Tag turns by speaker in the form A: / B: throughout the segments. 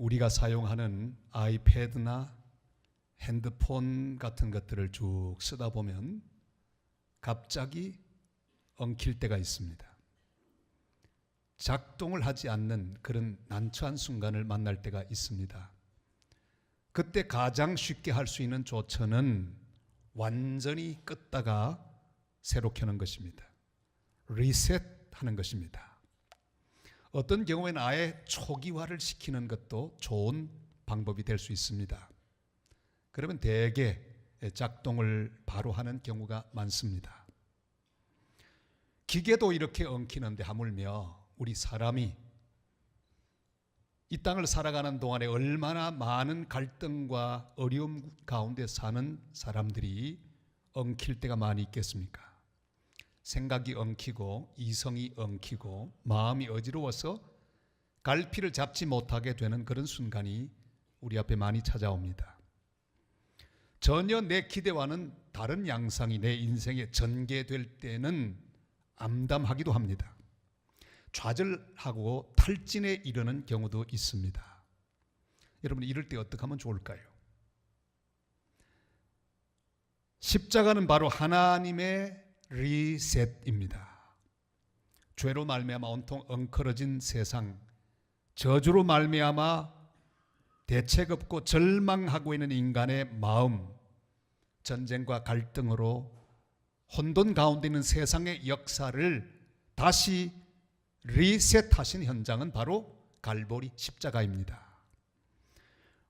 A: 우리가 사용하는 아이패드나 핸드폰 같은 것들을 쭉 쓰다 보면 갑자기 엉킬 때가 있습니다. 작동을 하지 않는 그런 난처한 순간을 만날 때가 있습니다. 그때 가장 쉽게 할 수 있는 조처는 완전히 껐다가 새로 켜는 것입니다. 리셋하는 것입니다. 어떤 경우에는 아예 초기화를 시키는 것도 좋은 방법이 될 수 있습니다. 그러면 대개 작동을 바로 하는 경우가 많습니다. 기계도 이렇게 엉키는데 하물며 우리 사람이 이 땅을 살아가는 동안에 얼마나 많은 갈등과 어려움 가운데 사는 사람들이 엉킬 때가 많이 있겠습니까? 생각이 엉키고 이성이 엉키고 마음이 어지러워서 갈피를 잡지 못하게 되는 그런 순간이 우리 앞에 많이 찾아옵니다. 전혀 내 기대와는 다른 양상이 내 인생에 전개될 때는 암담하기도 합니다. 좌절하고 탈진에 이르는 경우도 있습니다. 여러분, 이럴 때 어떻게 하면 좋을까요? 십자가는 바로 하나님의 리셋입니다. 죄로 말미암아 온통 엉클어진 세상, 저주로 말미암아 대책 없고 절망하고 있는 인간의 마음, 전쟁과 갈등으로 혼돈 가운데 있는 세상의 역사를 다시 리셋하신 현장은 바로 갈보리 십자가입니다.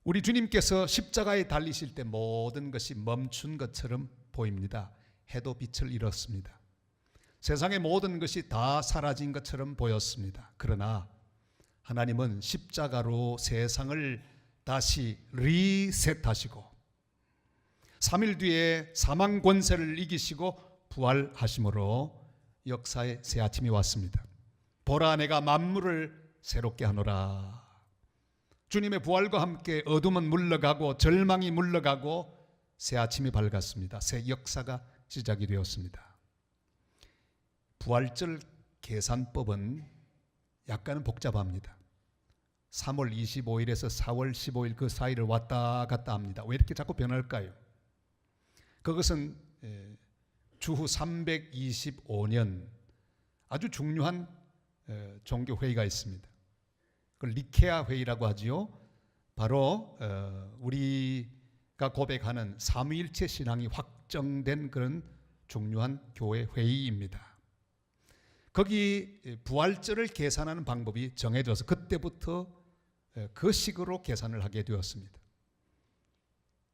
A: 우리 주님께서 십자가에 달리실 때 모든 것이 멈춘 것처럼 보입니다. 해도 빛을 잃었습니다. 세상의 모든 것이 다 사라진 것처럼 보였습니다. 그러나 하나님은 십자가로 세상을 다시 리셋하시고 3일 뒤에 사망 권세를 이기시고 부활하심으로 역사의 새 아침이 왔습니다. 보라, 내가 만물을 새롭게 하노라. 주님의 부활과 함께 어둠은 물러가고 절망이 물러가고 새 아침이 밝았습니다. 새 역사가 시작이 되었습니다. 부활절 계산법은 약간은 복잡합니다. 3월 25일에서 4월 15일 그 사이를 왔다 갔다 합니다. 왜 이렇게 자꾸 변할까요? 그것은 주후 325년 아주 중요한 종교회의가 있습니다. 그걸 니케아 회의라고 하지요. 바로 우리가 고백하는 삼위일체 신앙이 확정된 그런 중요한 교회 회의입니다. 거기 부활절을 계산하는 방법이 정해져서 그때부터 그 식으로 계산을 하게 되었습니다.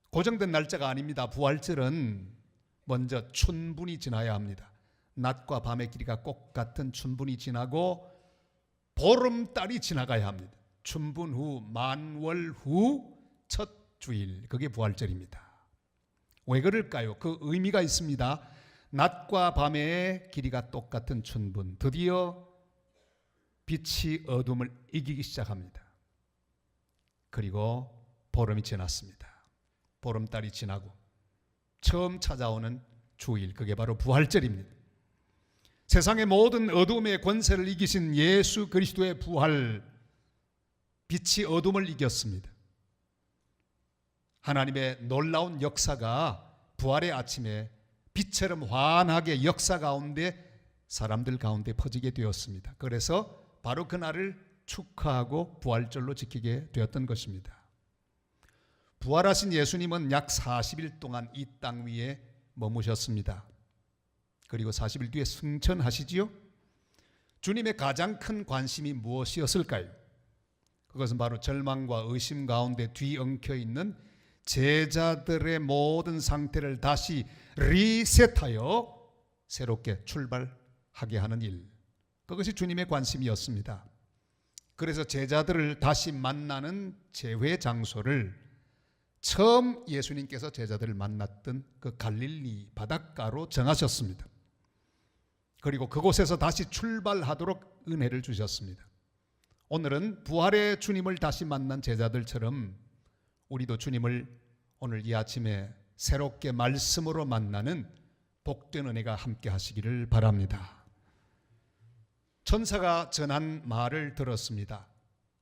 A: 고정된 날짜가 아닙니다. 부활절은 먼저 춘분이 지나야 합니다. 낮과 밤의 길이가 꼭 같은 춘분이 지나고 보름달이 지나가야 합니다. 춘분 후 만월 후 첫 주일, 그게 부활절입니다. 왜 그럴까요? 그 의미가 있습니다. 낮과 밤의 길이가 똑같은 춘분, 드디어 빛이 어둠을 이기기 시작합니다. 그리고 보름이 지났습니다. 보름달이 지나고 처음 찾아오는 주일, 그게 바로 부활절입니다. 세상의 모든 어둠의 권세를 이기신 예수 그리스도의 부활, 빛이 어둠을 이겼습니다. 하나님의 놀라운 역사가 부활의 아침에 빛처럼 환하게 역사 가운데 사람들 가운데 퍼지게 되었습니다. 그래서 바로 그날을 축하하고 부활절로 지키게 되었던 것입니다. 부활하신 예수님은 약 40일 동안 이 땅 위에 머무셨습니다. 그리고 40일 뒤에 승천하시지요. 주님의 가장 큰 관심이 무엇이었을까요? 그것은 바로 절망과 의심 가운데 뒤엉켜 있는 제자들의 모든 상태를 다시 리셋하여 새롭게 출발하게 하는 일, 그것이 주님의 관심이었습니다. 그래서 제자들을 다시 만나는 재회 장소를 처음 예수님께서 제자들을 만났던 그 갈릴리 바닷가로 정하셨습니다. 그리고 그곳에서 다시 출발하도록 은혜를 주셨습니다. 오늘은 부활의 주님을 다시 만난 제자들처럼 우리도 주님을 오늘 이 아침에 새롭게 말씀으로 만나는 복된 은혜가 함께 하시기를 바랍니다. 천사가 전한 말을 들었습니다.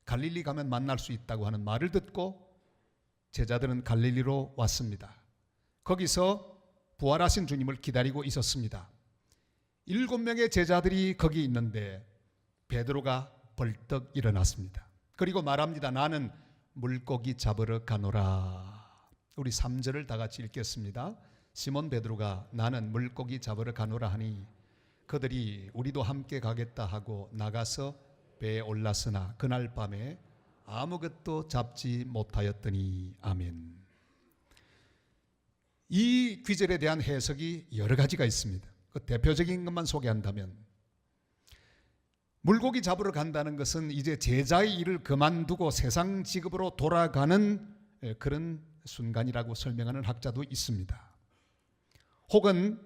A: 갈릴리 가면 만날 수 있다고 하는 말을 듣고 제자들은 갈릴리로 왔습니다. 거기서 부활하신 주님을 기다리고 있었습니다. 7명의 제자들이 거기 있는데 베드로가 벌떡 일어났습니다. 그리고 말합니다. 나는 물고기 잡으러 가노라. 우리 3절을 다 같이 읽겠습니다. 시몬 베드로가 나는 물고기 잡으러 가노라 하니 그들이 우리도 함께 가겠다 하고 나가서 배에 올랐으나 그날 밤에 아무것도 잡지 못하였더니. 아멘. 이 귀절에 대한 해석이 여러 가지가 있습니다. 그 대표적인 것만 소개한다면 물고기 잡으러 간다는 것은 이제 제자의 일을 그만두고 세상 직업으로 돌아가는 그런 순간이라고 설명하는 학자도 있습니다. 혹은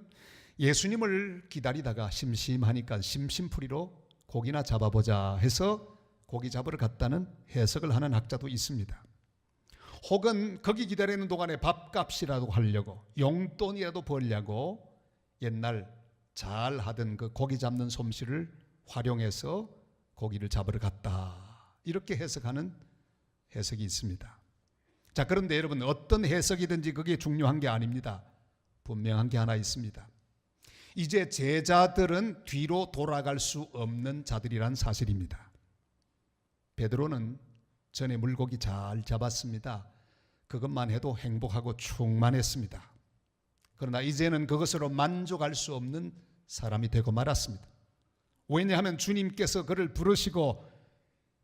A: 예수님을 기다리다가 심심하니까 심심풀이로 고기나 잡아보자 해서 고기 잡으러 갔다는 해석을 하는 학자도 있습니다. 혹은 거기 기다리는 동안에 밥값이라도 하려고 용돈이라도 벌려고 옛날 잘 하던 그 고기 잡는 솜씨를 활용해서 고기를 잡으러 갔다. 이렇게 해석하는 해석이 있습니다. 자, 그런데 여러분 어떤 해석이든지 그게 중요한 게 아닙니다. 분명한 게 하나 있습니다. 이제 제자들은 뒤로 돌아갈 수 없는 자들이란 사실입니다. 베드로는 전에 물고기 잘 잡았습니다. 그것만 해도 행복하고 충만했습니다. 그러나 이제는 그것으로 만족할 수 없는 사람이 되고 말았습니다. 왜냐하면 주님께서 그를 부르시고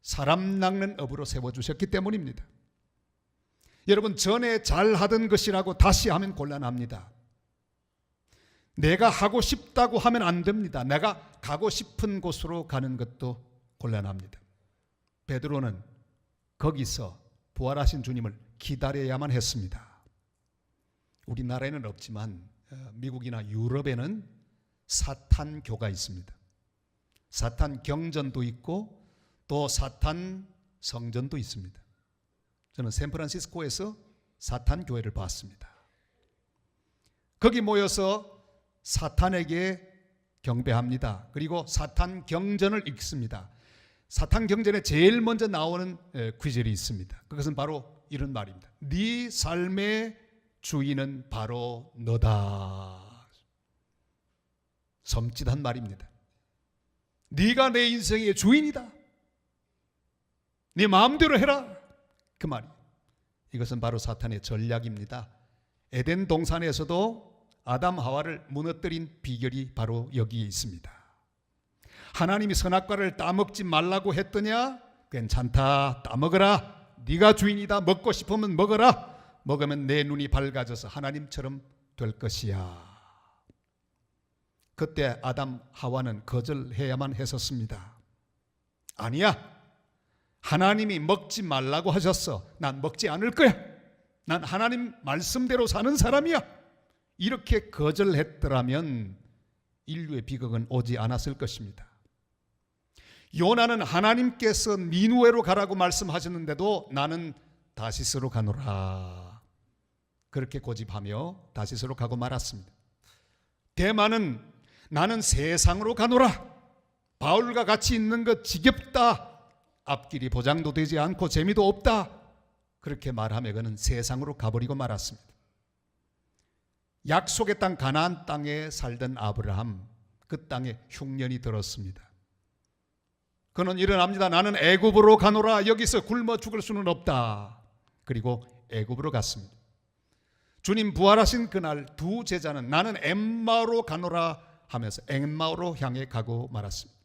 A: 사람 낚는 업으로 세워주셨기 때문입니다. 여러분 전에 잘하던 것이라고 다시 하면 곤란합니다. 내가 하고 싶다고 하면 안 됩니다. 내가 가고 싶은 곳으로 가는 것도 곤란합니다. 베드로는 거기서 부활하신 주님을 기다려야만 했습니다. 우리나라에는 없지만 미국이나 유럽에는 사탄교가 있습니다. 사탄 경전도 있고 또 사탄 성전도 있습니다. 저는 샌프란시스코에서 사탄 교회를 봤습니다. 거기 모여서 사탄에게 경배합니다. 그리고 사탄 경전을 읽습니다. 사탄 경전에 제일 먼저 나오는 구절이 있습니다. 그것은 바로 이런 말입니다. 네 삶의 주인은 바로 너다. 섬찟한 말입니다. 네가 내 인생의 주인이다. 네 마음대로 해라. 그 말이. 이것은 바로 사탄의 전략입니다. 에덴 동산에서도 아담 하와를 무너뜨린 비결이 바로 여기에 있습니다. 하나님이 선악과를 따먹지 말라고 했더냐? 괜찮다. 따먹어라. 네가 주인이다. 먹고 싶으면 먹어라. 먹으면 내 눈이 밝아져서 하나님처럼 될 것이야. 그때 아담 하와는 거절해야만 했었습니다. 아니야. 하나님이 먹지 말라고 하셨어. 난 먹지 않을 거야. 난 하나님 말씀대로 사는 사람이야. 이렇게 거절했더라면 인류의 비극은 오지 않았을 것입니다. 요나는 하나님께서 니누에로 가라고 말씀하셨는데도 나는 다시스로 가노라. 그렇게 고집하며 다시스로 가고 말았습니다. 대만은 나는 세상으로 가노라. 바울과 같이 있는 것 지겹다. 앞길이 보장도 되지 않고 재미도 없다. 그렇게 말하며 그는 세상으로 가버리고 말았습니다. 약속의 땅 가나안 땅에 살던 아브라함, 그 땅에 흉년이 들었습니다. 그는 일어납니다. 나는 애굽으로 가노라. 여기서 굶어 죽을 수는 없다. 그리고 애굽으로 갔습니다. 주님 부활하신 그날 두 제자는 나는 엠마오로 가노라 하면서 엠마오로 향해 가고 말았습니다.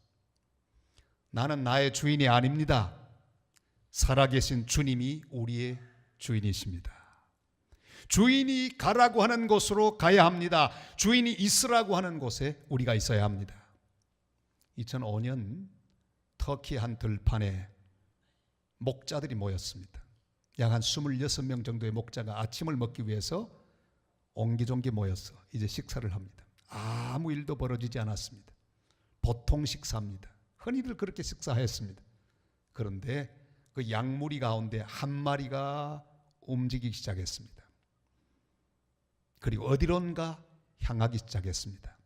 A: 나는 나의 주인이 아닙니다. 살아계신 주님이 우리의 주인이십니다. 주인이 가라고 하는 곳으로 가야 합니다. 주인이 있으라고 하는 곳에 우리가 있어야 합니다. 2005년 터키 한 들판에 목자들이 모였습니다. 약 한 26명 정도의 목자가 아침을 먹기 위해서 옹기종기 모였어. 이제 식사를 합니다. 아무 일도 벌어지지 않았습니다. 보통 식사입니다. 흔히들 그렇게 식사했습니다. 그런데 그 양무리 가운데 한 마리가 움직이기 시작했습니다. 그리고 어디론가 향하기 시작했습니다.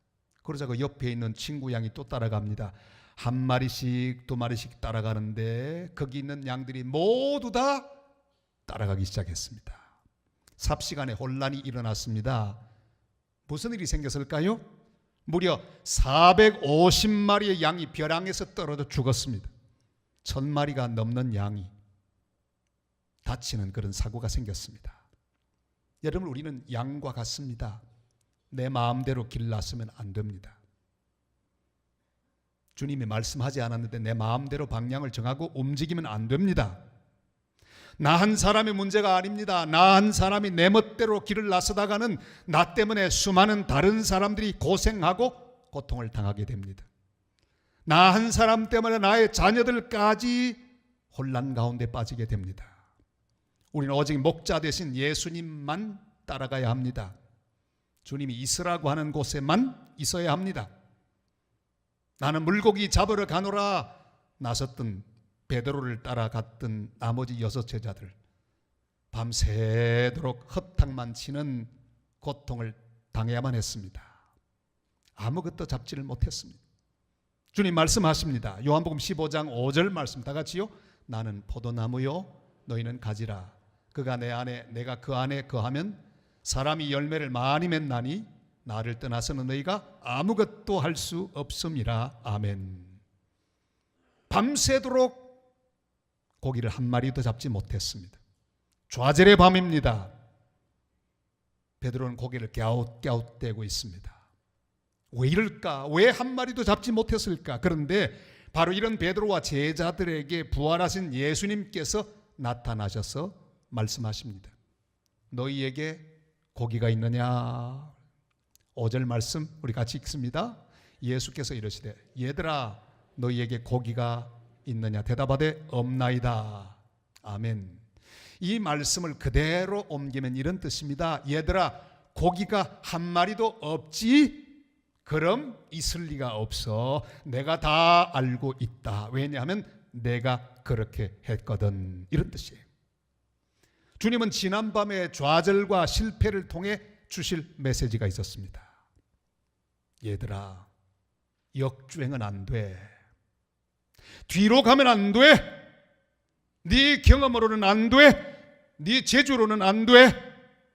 A: 그러자 그 옆에 있는 친구 양이 또 따라갑니다. 한 마리씩 두 마리씩 따라가는데 거기 있는 양들이 모두 다 따라가기 시작했습니다. 삽시간에 혼란이 일어났습니다. 무슨 일이 생겼을까요? 무려 450마리의 양이 벼랑에서 떨어져 죽었습니다. 1000마리가 넘는 양이 다치는 그런 사고가 생겼습니다. 여러분, 우리는 양과 같습니다. 내 마음대로 길 나서면 안 됩니다. 주님이 말씀하지 않았는데 내 마음대로 방향을 정하고 움직이면 안 됩니다. 나 한 사람의 문제가 아닙니다. 나 한 사람이 내 멋대로 길을 나서다가는 나 때문에 수많은 다른 사람들이 고생하고 고통을 당하게 됩니다. 나 한 사람 때문에 나의 자녀들까지 혼란 가운데 빠지게 됩니다. 우리는 오직 목자 되신 예수님만 따라가야 합니다. 주님이 있으라고 하는 곳에만 있어야 합니다. 나는 물고기 잡으러 가노라 나섰던 베드로를 따라갔던 나머지 6 제자들, 밤새도록 허탕만 치는 고통을 당해야만 했습니다. 아무것도 잡지를 못했습니다. 주님 말씀하십니다. 요한복음 15장 5절 말씀 다 같이요. 나는 포도나무요 너희는 가지라. 그가 내 안에 내가 그 안에 거하면 사람이 열매를 많이 맺나니 나를 떠나서는 너희가 아무것도 할 수 없음이라. 아멘. 밤새도록 고기를 한 마리도 잡지 못했습니다. 좌절의 밤입니다. 베드로는 고개를 갸웃갸웃대고 있습니다. 왜 이럴까? 왜 한 마리도 잡지 못했을까? 그런데 바로 이런 베드로와 제자들에게 부활하신 예수님께서 나타나셔서 말씀하십니다. 너희에게 고기가 있느냐? 5절 말씀 우리 같이 읽습니다. 예수께서 이러시되 얘들아 너희에게 고기가 있느냐? 대답하되 없나이다. 아멘. 이 말씀을 그대로 옮기면 이런 뜻입니다. 얘들아 고기가 한 마리도 없지? 그럼 있을 리가 없어. 내가 다 알고 있다. 왜냐하면 내가 그렇게 했거든. 이런 뜻이에요. 주님은 지난밤에 좌절과 실패를 통해 주실 메시지가 있었습니다. 얘들아 역주행은 안 돼. 뒤로 가면 안 돼. 네 경험으로는 안 돼. 네 재주로는 안 돼.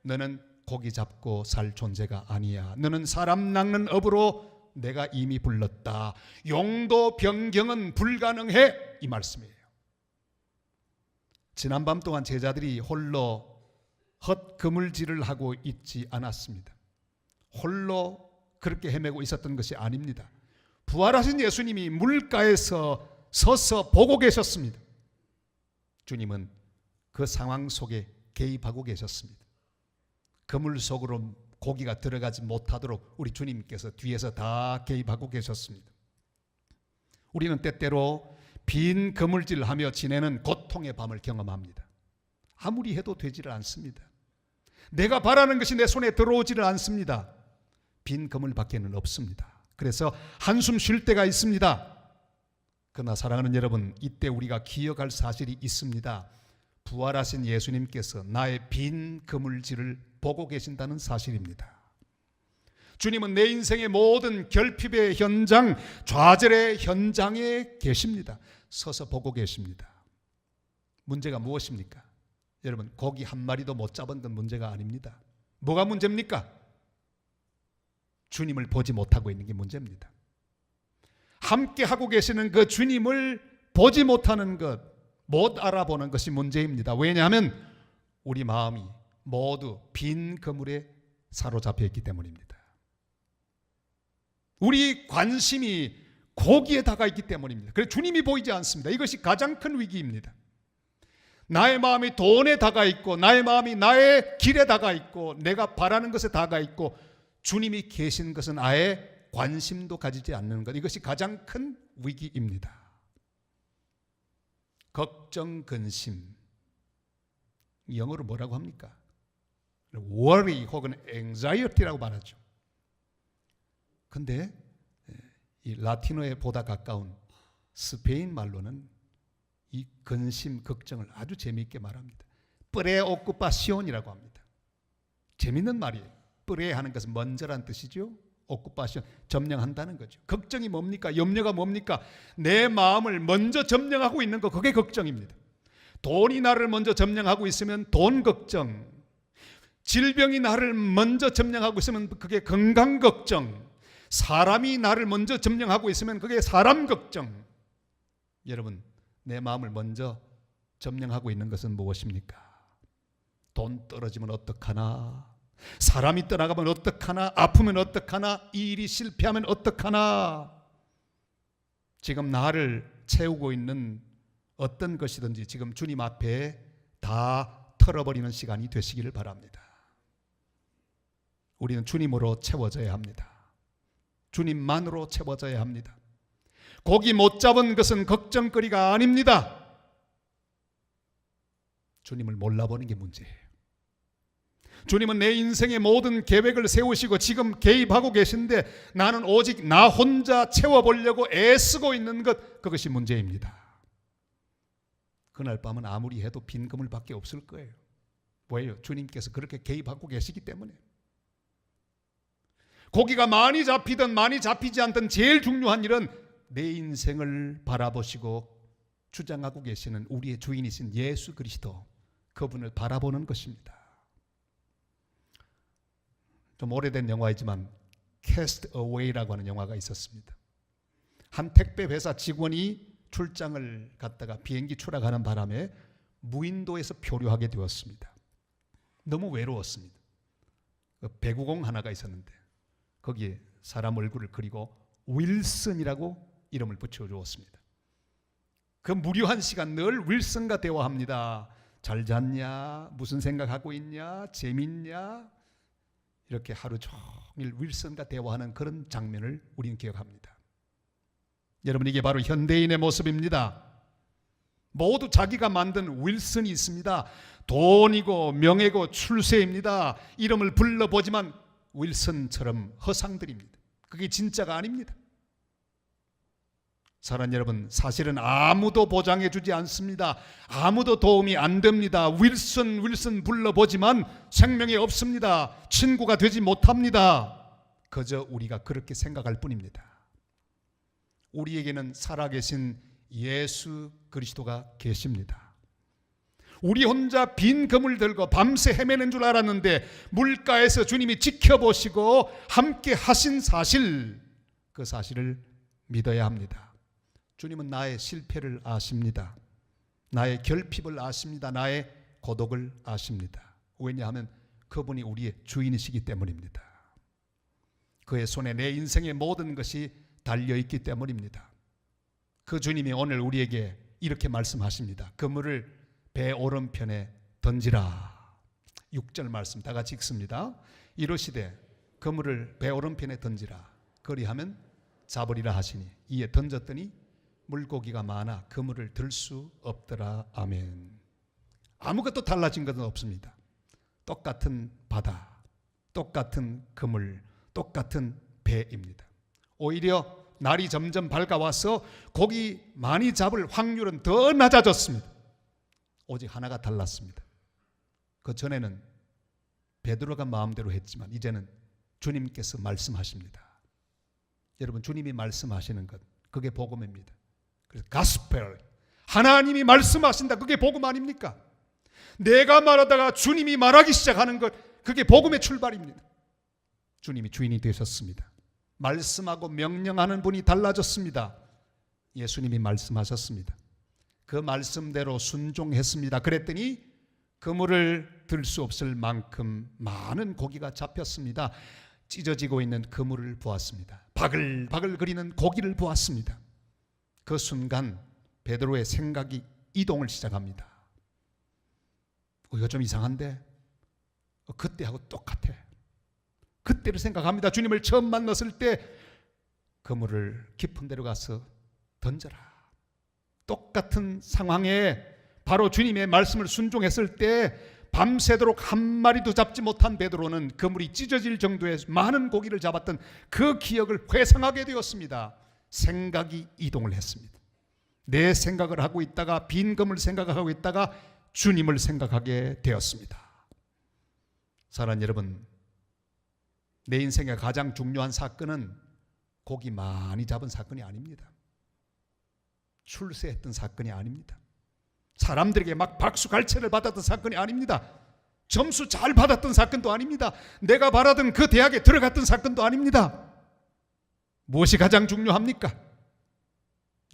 A: 너는 고기 잡고 살 존재가 아니야. 너는 사람 낚는 업으로 내가 이미 불렀다. 용도 변경은 불가능해. 이 말씀이에요. 지난밤 동안 제자들이 홀로 헛그물질을 하고 있지 않았습니다. 홀로 그렇게 헤매고 있었던 것이 아닙니다. 부활하신 예수님이 물가에서 서서 보고 계셨습니다. 주님은 그 상황 속에 개입하고 계셨습니다. 그물 속으로 고기가 들어가지 못하도록 우리 주님께서 뒤에서 다 개입하고 계셨습니다. 우리는 때때로 빈 그물질을 하며 지내는 고통의 밤을 경험합니다. 아무리 해도 되지를 않습니다. 내가 바라는 것이 내 손에 들어오지를 않습니다. 빈 그물 밖에는 없습니다. 그래서 한숨 쉴 때가 있습니다. 그러나 사랑하는 여러분, 이때 우리가 기억할 사실이 있습니다. 부활하신 예수님께서 나의 빈 그물질을 보고 계신다는 사실입니다. 주님은 내 인생의 모든 결핍의 현장, 좌절의 현장에 계십니다. 서서 보고 계십니다. 문제가 무엇입니까? 여러분, 고기 한 마리도 못 잡은 건 문제가 아닙니다. 뭐가 문제입니까? 주님을 보지 못하고 있는 게 문제입니다. 함께 하고 계시는 그 주님을 보지 못하는 것, 못 알아보는 것이 문제입니다. 왜냐하면 우리 마음이 모두 빈 그물에 사로잡혀 있기 때문입니다. 우리 관심이 고기에 다가 있기 때문입니다. 그래서 주님이 보이지 않습니다. 이것이 가장 큰 위기입니다. 나의 마음이 돈에 다가 있고, 나의 마음이 나의 길에 다가 있고, 내가 바라는 것에 다가 있고, 주님이 계신 것은 아예 관심도 가지지 않는 것, 이것이 가장 큰 위기입니다. 걱정, 근심, 영어로 뭐라고 합니까? worry 혹은 anxiety라고 말하죠. 근데 이 라틴어에 보다 가까운 스페인 말로는 이 근심, 걱정을 아주 재미있게 말합니다. preocupación이라고 합니다. 재밌는 말이에요. pre 하는 것은 먼저란 뜻이죠. 오쿠파션, 점령한다는 거죠. 걱정이 뭡니까? 염려가 뭡니까? 내 마음을 먼저 점령하고 있는 거, 그게 걱정입니다. 돈이 나를 먼저 점령하고 있으면 돈 걱정, 질병이 나를 먼저 점령하고 있으면 그게 건강 걱정, 사람이 나를 먼저 점령하고 있으면 그게 사람 걱정. 여러분, 내 마음을 먼저 점령하고 있는 것은 무엇입니까? 돈 떨어지면 어떡하나? 사람이 떠나가면 어떡하나? 아프면 어떡하나? 이 일이 실패하면 어떡하나? 지금 나를 채우고 있는 어떤 것이든지 지금 주님 앞에 다 털어버리는 시간이 되시기를 바랍니다. 우리는 주님으로 채워져야 합니다. 주님만으로 채워져야 합니다. 고기 못 잡은 것은 걱정거리가 아닙니다. 주님을 몰라보는 게 문제예요. 주님은 내 인생의 모든 계획을 세우시고 지금 개입하고 계신데 나는 오직 나 혼자 채워보려고 애쓰고 있는 것, 그것이 문제입니다. 그날 밤은 아무리 해도 빈 그물밖에 없을 거예요. 왜요? 주님께서 그렇게 개입하고 계시기 때문에. 고기가 많이 잡히든 많이 잡히지 않든 제일 중요한 일은 내 인생을 바라보시고 주장하고 계시는 우리의 주인이신 예수 그리스도, 그분을 바라보는 것입니다. 좀 오래된 영화이지만 Cast Away라고 하는 영화가 있었습니다. 한 택배 회사 직원이 출장을 갔다가 비행기 추락하는 바람에 무인도에서 표류하게 되었습니다. 너무 외로웠습니다. 배구공 하나가 있었는데 거기에 사람 얼굴을 그리고 윌슨이라고 이름을 붙여주었습니다. 그 무료한 시간 늘 윌슨과 대화합니다. 잘 잤냐? 무슨 생각하고 있냐? 재밌냐? 이렇게 하루 종일 윌슨과 대화하는 그런 장면을 우리는 기억합니다. 여러분, 이게 바로 현대인의 모습입니다. 모두 자기가 만든 윌슨이 있습니다. 돈이고 명예고 출세입니다. 이름을 불러보지만 윌슨처럼 허상들입니다. 그게 진짜가 아닙니다. 사랑하는 여러분, 사실은 아무도 보장해 주지 않습니다. 아무도 도움이 안 됩니다. 윌슨 불러보지만 생명이 없습니다. 친구가 되지 못합니다. 그저 우리가 그렇게 생각할 뿐입니다. 우리에게는 살아계신 예수 그리스도가 계십니다. 우리 혼자 빈 그물 들고 밤새 헤매는 줄 알았는데 물가에서 주님이 지켜보시고 함께 하신 사실, 그 사실을 믿어야 합니다. 주님은 나의 실패를 아십니다. 나의 결핍을 아십니다. 나의 고독을 아십니다. 왜냐하면 그분이 우리의 주인이시기 때문입니다. 그의 손에 내 인생의 모든 것이 달려있기 때문입니다. 그 주님이 오늘 우리에게 이렇게 말씀하십니다. 그물을 배 오른편에 던지라. 6절 말씀 다 같이 읽습니다. 이르시되 그물을 배 오른편에 던지라. 그리하면 잡으리라 하시니 이에 던졌더니 물고기가 많아 그물을 들 수 없더라. 아멘. 아무것도 달라진 것은 없습니다. 똑같은 바다, 똑같은 그물, 똑같은 배입니다. 오히려 날이 점점 밝아와서 고기 많이 잡을 확률은 더 낮아졌습니다. 오직 하나가 달랐습니다. 그 전에는 베드로가 마음대로 했지만 이제는 주님께서 말씀하십니다. 여러분, 주님이 말씀하시는 것, 그게 복음입니다. 그래서 가스펠, 하나님이 말씀하신다, 그게 복음 아닙니까? 내가 말하다가 주님이 말하기 시작하는 것, 그게 복음의 출발입니다. 주님이 주인이 되셨습니다. 말씀하고 명령하는 분이 달라졌습니다. 예수님이 말씀하셨습니다. 그 말씀대로 순종했습니다. 그랬더니 그물을 들 수 없을 만큼 많은 고기가 잡혔습니다. 찢어지고 있는 그물을 보았습니다. 바글바글 거리는 고기를 보았습니다. 그 순간 베드로의 생각이 이동을 시작합니다. 이거 좀 이상한데? 그때하고 똑같아. 그때를 생각합니다. 주님을 처음 만났을 때 그물을 깊은 데로 가서 던져라. 똑같은 상황에 바로 주님의 말씀을 순종했을 때 밤새도록 한 마리도 잡지 못한 베드로는 그물이 찢어질 정도의 많은 고기를 잡았던 그 기억을 회상하게 되었습니다. 생각이 이동을 했습니다. 내 생각을 하고 있다가 빈 그물 생각하고 있다가 주님을 생각하게 되었습니다. 사랑하는 여러분, 내 인생의 가장 중요한 사건은 고기 많이 잡은 사건이 아닙니다. 출세했던 사건이 아닙니다. 사람들에게 막 박수 갈채를 받았던 사건이 아닙니다. 점수 잘 받았던 사건도 아닙니다. 내가 바라던 그 대학에 들어갔던 사건도 아닙니다. 무엇이 가장 중요합니까?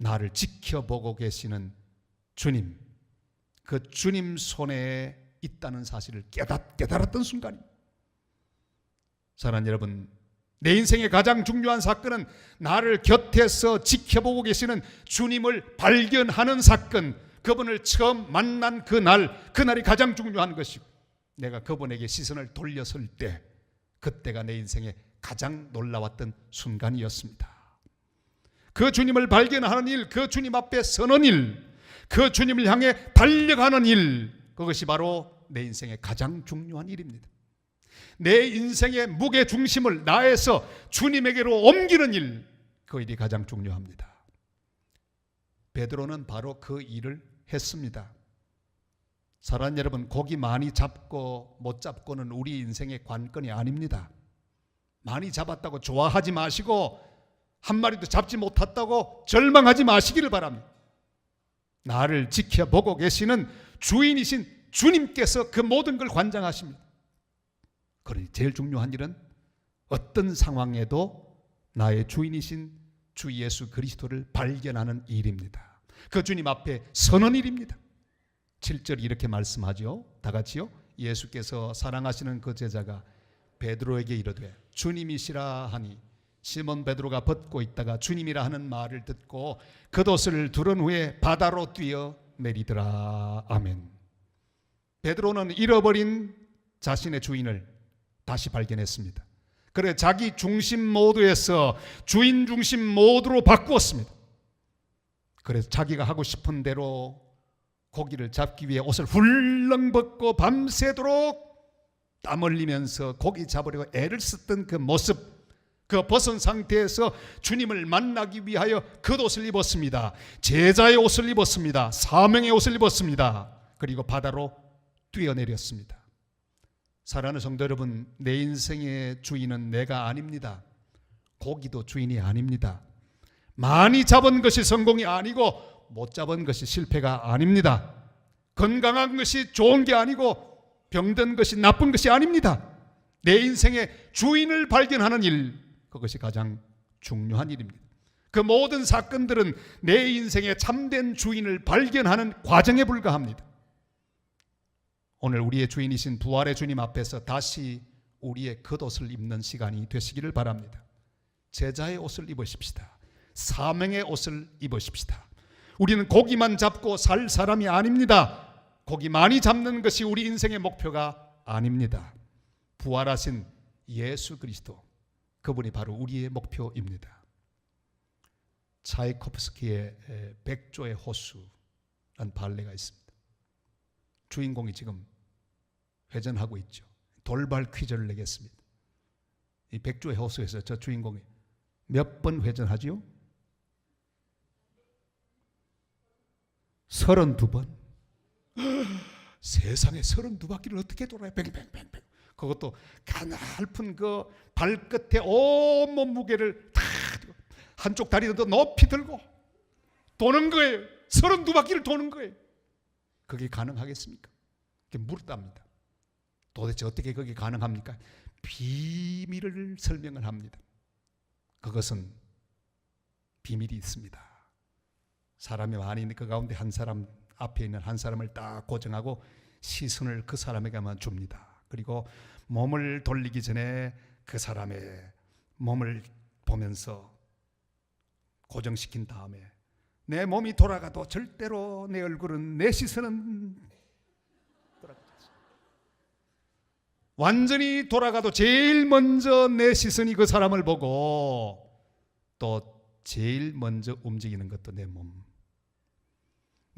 A: 나를 지켜보고 계시는 주님, 그 주님 손에 있다는 사실을 깨달았던 순간입니다. 사랑하는 여러분, 내 인생의 가장 중요한 사건은 나를 곁에서 지켜보고 계시는 주님을 발견하는 사건, 그분을 처음 만난 그날이 가장 중요한 것이고, 내가 그분에게 시선을 돌렸을 때 그때가 내 인생의 가장 놀라웠던 순간이었습니다. 그 주님을 발견하는 일, 그 주님 앞에 서는 일, 그 주님을 향해 달려가는 일, 그것이 바로 내 인생의 가장 중요한 일입니다. 내 인생의 무게중심을 나에서 주님에게로 옮기는 일, 그 일이 가장 중요합니다. 베드로는 바로 그 일을 했습니다. 사랑하는 여러분, 고기 많이 잡고 못 잡고는 우리 인생의 관건이 아닙니다. 많이 잡았다고 좋아하지 마시고 한 마리도 잡지 못했다고 절망하지 마시기를 바랍니다. 나를 지켜보고 계시는 주인이신 주님께서 그 모든 걸 관장하십니다. 그러니 제일 중요한 일은 어떤 상황에도 나의 주인이신 주 예수 그리스도를 발견하는 일입니다. 그 주님 앞에 서는 일입니다. 7절이 이렇게 말씀하죠. 다 같이요. 예수께서 사랑하시는 그 제자가 베드로에게 이르되 주님이시라 하니 시몬 베드로가 벗고 있다가 주님이라 하는 말을 듣고 겉옷을 두른 후에 바다로 뛰어 내리더라. 아멘. 베드로는 잃어버린 자신의 주인을 다시 발견했습니다. 그래 자기 중심 모드에서 주인 중심 모드로 바꾸었습니다. 그래서 자기가 하고 싶은 대로 고기를 잡기 위해 옷을 훌렁 벗고 밤새도록 땀 흘리면서 고기 잡으려고 애를 쓰던 그 모습, 그 벗은 상태에서 주님을 만나기 위하여 겉옷을 입었습니다. 제자의 옷을 입었습니다. 사명의 옷을 입었습니다. 그리고 바다로 뛰어내렸습니다. 사랑하는 성도 여러분, 내 인생의 주인은 내가 아닙니다. 고기도 주인이 아닙니다. 많이 잡은 것이 성공이 아니고 못 잡은 것이 실패가 아닙니다. 건강한 것이 좋은 게 아니고 병든 것이 나쁜 것이 아닙니다. 내 인생의 주인을 발견하는 일, 그것이 가장 중요한 일입니다. 그 모든 사건들은 내 인생의 참된 주인을 발견하는 과정에 불과합니다. 오늘 우리의 주인이신 부활의 주님 앞에서 다시 우리의 겉옷을 입는 시간이 되시기를 바랍니다. 제자의 옷을 입으십시다. 사명의 옷을 입으십시다. 우리는 고기만 잡고 살 사람이 아닙니다. 고기 많이 잡는 것이 우리 인생의 목표가 아닙니다. 부활하신 예수 그리스도, 그분이 바로 우리의 목표입니다. 차이코프스키의 백조의 호수라는 발레가 있습니다. 주인공이 지금 회전하고 있죠. 돌발 퀴즈를 내겠습니다. 이 백조의 호수에서 저 주인공이 몇 번 회전하지요? 32번. 세상에 32바퀴를 어떻게 돌아요? 뱅뱅뱅뱅. 그것도 가냘픈 그 발끝에 온몸 무게를 다 한쪽 다리도 더 높이 들고 도는 거예요. 32바퀴를 도는 거예요. 그게 가능하겠습니까? 그게 물었답니다. 도대체 어떻게 그게 가능합니까? 비밀을 설명을 합니다. 그것은 비밀이 있습니다. 사람이 많이 있는 그 가운데 한 사람, 앞에 있는 한 사람을 딱 고정하고 시선을 그 사람에게만 줍니다. 그리고 몸을 돌리기 전에 그 사람의 몸을 보면서 고정시킨 다음에 내 몸이 돌아가도 절대로 내 얼굴은, 내 시선은 돌아가지 않습니다. 완전히 돌아가도 제일 먼저 내 시선이 그 사람을 보고 또 제일 먼저 움직이는 것도 내 몸.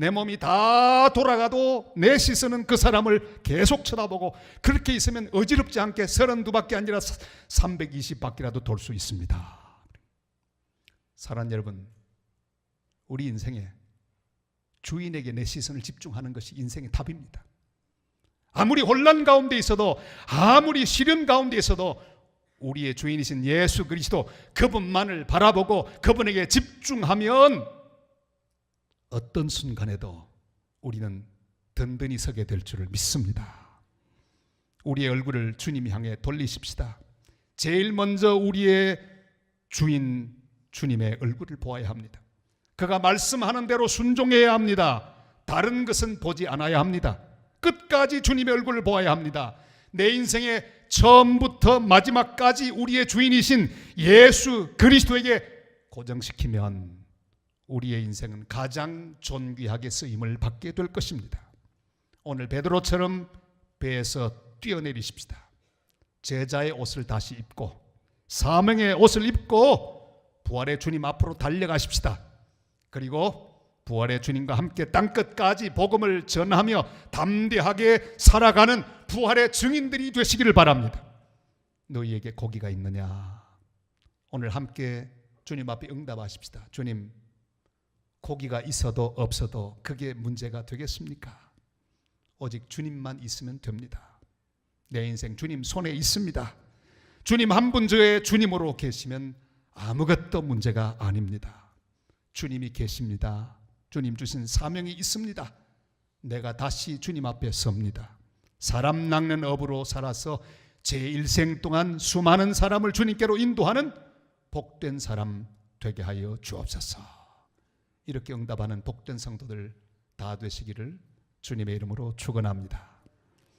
A: 내 몸이 다 돌아가도 내 시선은 그 사람을 계속 쳐다보고, 그렇게 있으면 어지럽지 않게 32바퀴 아니라 320바퀴라도 돌 수 있습니다. 사랑하는 여러분, 우리 인생에 주인에게 내 시선을 집중하는 것이 인생의 답입니다. 아무리 혼란 가운데 있어도, 아무리 시련 가운데 있어도 우리의 주인이신 예수 그리스도 그분만을 바라보고 그분에게 집중하면 어떤 순간에도 우리는 든든히 서게 될 줄을 믿습니다. 우리의 얼굴을 주님 향해 돌리십시다. 제일 먼저 우리의 주인 주님의 얼굴을 보아야 합니다. 그가 말씀하는 대로 순종해야 합니다. 다른 것은 보지 않아야 합니다. 끝까지 주님의 얼굴을 보아야 합니다. 내 인생의 처음부터 마지막까지 우리의 주인이신 예수 그리스도에게 고정시키면 우리의 인생은 가장 존귀하게 쓰임을 받게 될 것입니다. 오늘 베드로처럼 배에서 뛰어내리십시다. 제자의 옷을 다시 입고 사명의 옷을 입고 부활의 주님 앞으로 달려가십시다. 그리고 부활의 주님과 함께 땅끝까지 복음을 전하며 담대하게 살아가는 부활의 증인들이 되시기를 바랍니다. 너희에게 고기가 있느냐? 오늘 함께 주님 앞에 응답하십시다. 주님, 고기가 있어도 없어도 그게 문제가 되겠습니까? 오직 주님만 있으면 됩니다. 내 인생 주님 손에 있습니다. 주님 한 분 저의 주님으로 계시면 아무것도 문제가 아닙니다. 주님이 계십니다. 주님 주신 사명이 있습니다. 내가 다시 주님 앞에 섭니다. 사람 낚는 업으로 살아서 제 일생 동안 수많은 사람을 주님께로 인도하는 복된 사람 되게 하여 주옵소서. 이렇게 응답하는 복된 성도들 다 되시기를 주님의 이름으로 축원합니다.